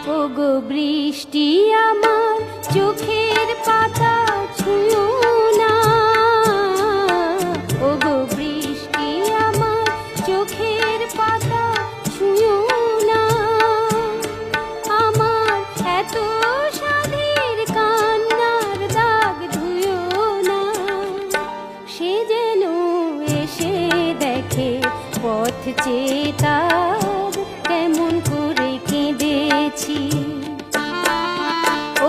ওগো বৃষ্টি আমার চোখের পাতা ছুঁয়ো না, ওগো বৃষ্টি আমার চোখের পাতা ছুঁয়ো না। আমার এত সাধের কান্নার দাগ ধুয়ো না, সে যেন এসে দেখে পথ চেয়ে তার কেমন করে কেঁদেছি।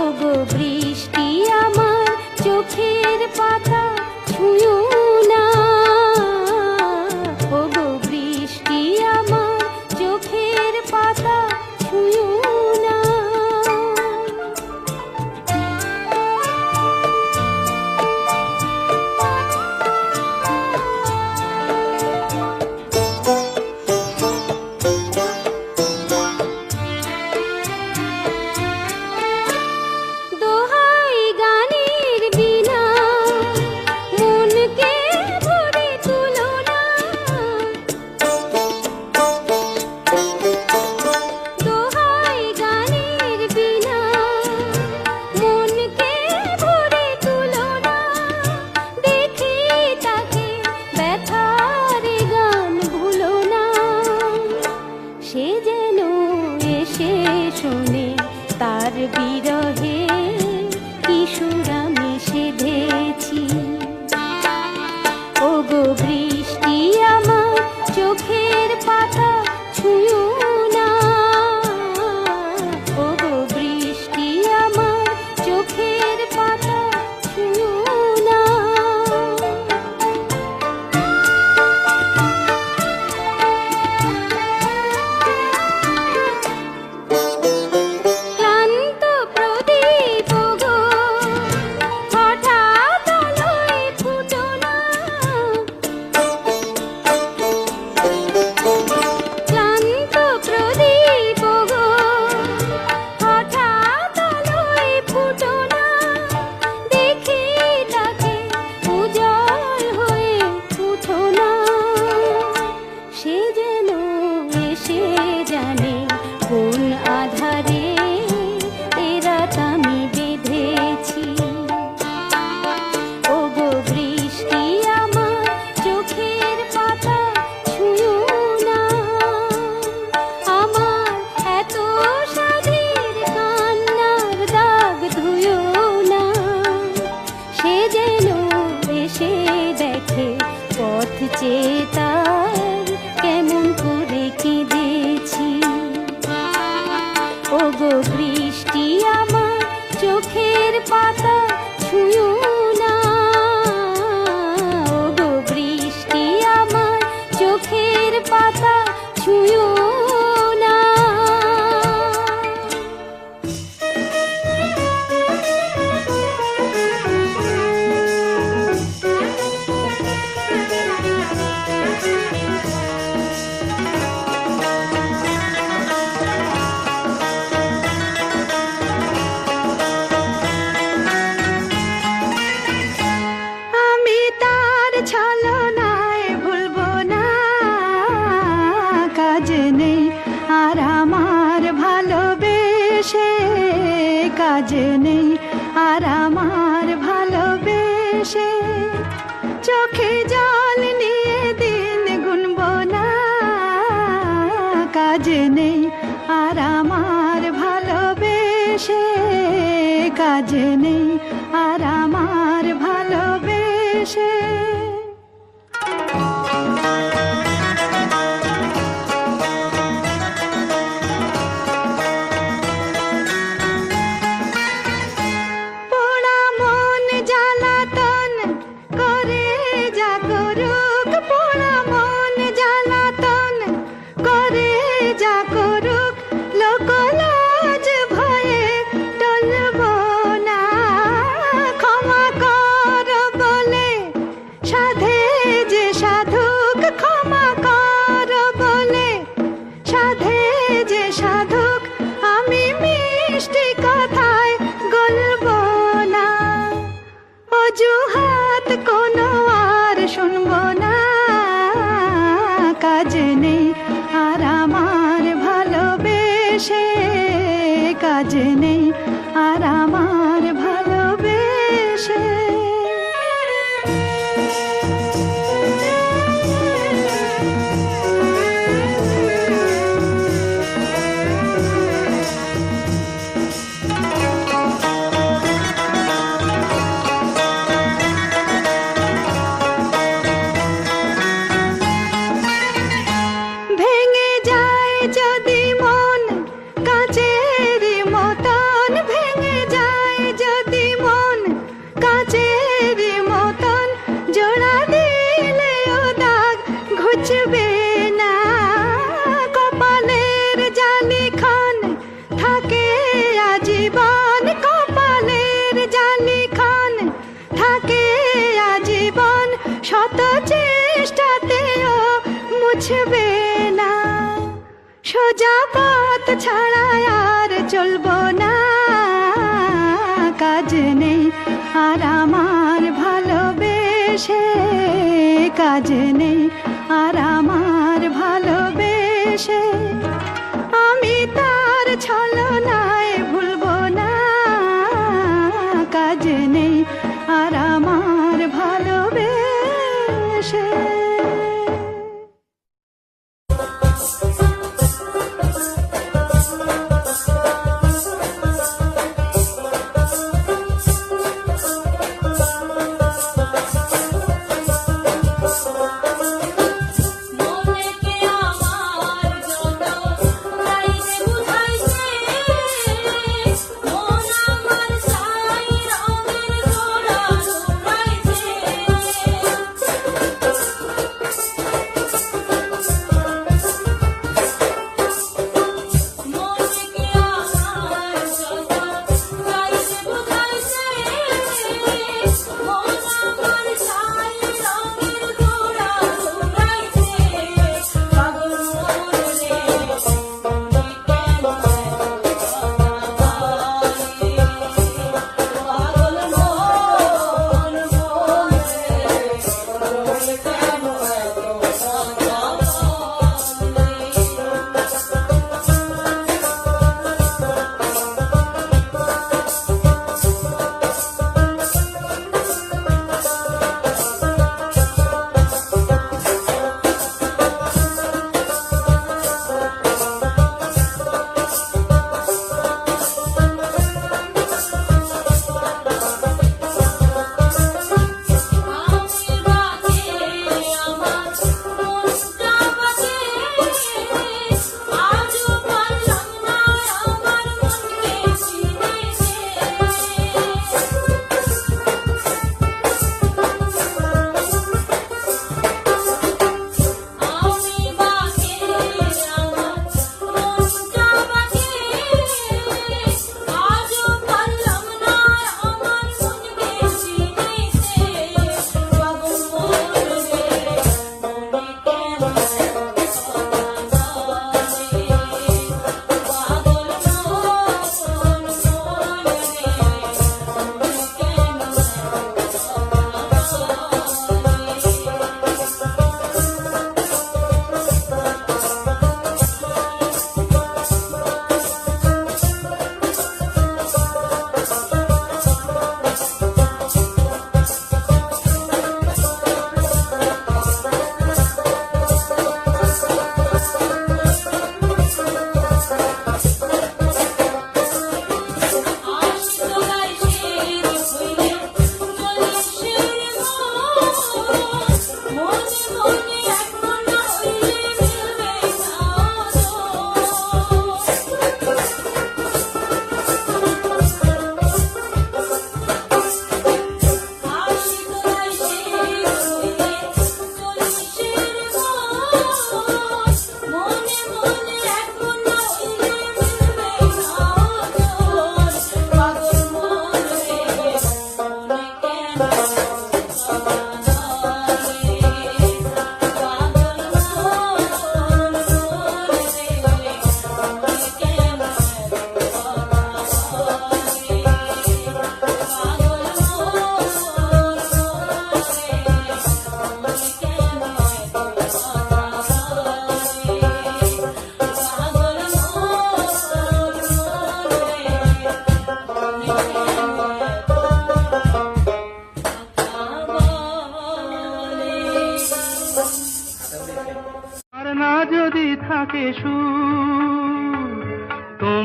ওগো বৃষ্টি আমার চোখের পাতা ছুঁয়ো না, ওগো বৃষ্টি আমার চোখের পাতা ছুঁয়ো না। দোহাই গানের বিনা মনকে ভরে তুলো না, দোহাই গানের বিনা মনকে ভরে তুলো না। দেখি তাকে ব্যথার গান ভুলো না, সে যেন এসে শোনে তার বিরহে কি সুর আমি সেধেছি। ওগো বৃষ্টি আমার চোখের পাতা ছুঁয়ো না, ওগো বৃষ্টি আমার চোখের পাতা ছুঁয়ো না। ক্লান্ত প্রদীপ গো হঠাৎ আলোয় ফুটো না, ক্লান্ত প্রদীপ গো হঠাৎ আলোয় ফুটো না। দেখি তাকে উজ্জ্বল হয়ে উঠো না, সে যেন এসে জানে কোন আধারে এ রাত আমি বেঁধেছি। ওগো বৃষ্টি আমার চোখের পাতা ছুঁয়ো না, আমার এত সাধের কান্নার দাগ ধুয়ো না, সে যেন এসে দেখে পথ চেয়ে তার কেমন করে কেঁদেছি। ওগো বৃষ্টি আমার চোখের পাতা ছুঁয়ো না, ওগো বৃষ্টি আমার চোখের পাতা ছুঁয়ো না। আমি তার ছলনায় ভুলবো না, কাজ নেই আর আমার ভালোবেসে, কাজ নেই আর আমার ভালোবেসে। চোখে জল নিয়ে দিন গুনবো না, কাজ নেই আর আমার ভালোবেসে, কাজ নেই আর আমার ভালোবেসে। পোড়া মন জ্বালাতন করে যা করুক, পোড়া মন জ্বালাতন করে যা করুক, লোক লাজ ভয়ে টলবো না, কাজ নেই আর আমার ভালোবেসে। ভেঙে যায় যদি মন কাচের মতন, ভেঙে যায় যদি মন কাচের মতন, জোড়া দিলেও দাগ ঘুচবে না। কপালের জালিখান থাকে আজীবন, কপালের জালিখান থাকে আজীবন, শত চেষ্টাতেও মুছবে না। সোজা পথ ছাড়া আর চলবো না, কাজ নেই আর আমার ভালোবেসে, কাজ নেই আর আমার ভালোবেসে। আমি তার ছলনায় ভুলবো না, কাজ নেই আর আমার ভালোবেসে।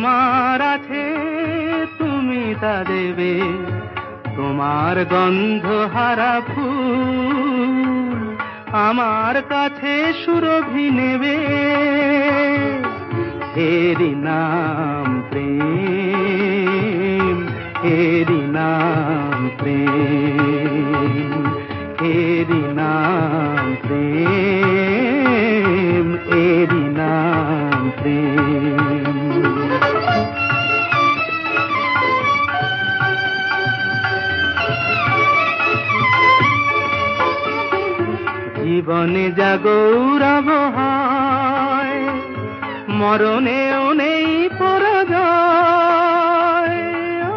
তোমার আছে তুমি তা দেবে, তোমার গন্ধহারা ফুল আমার কাছে সুরভি নেবে। এরি নাম প্রেম, এরি নাম প্রেম, এরি নাম প্রেম, এরি নাম প্রেম। জীবনে যা গৌরব হয়, মরণে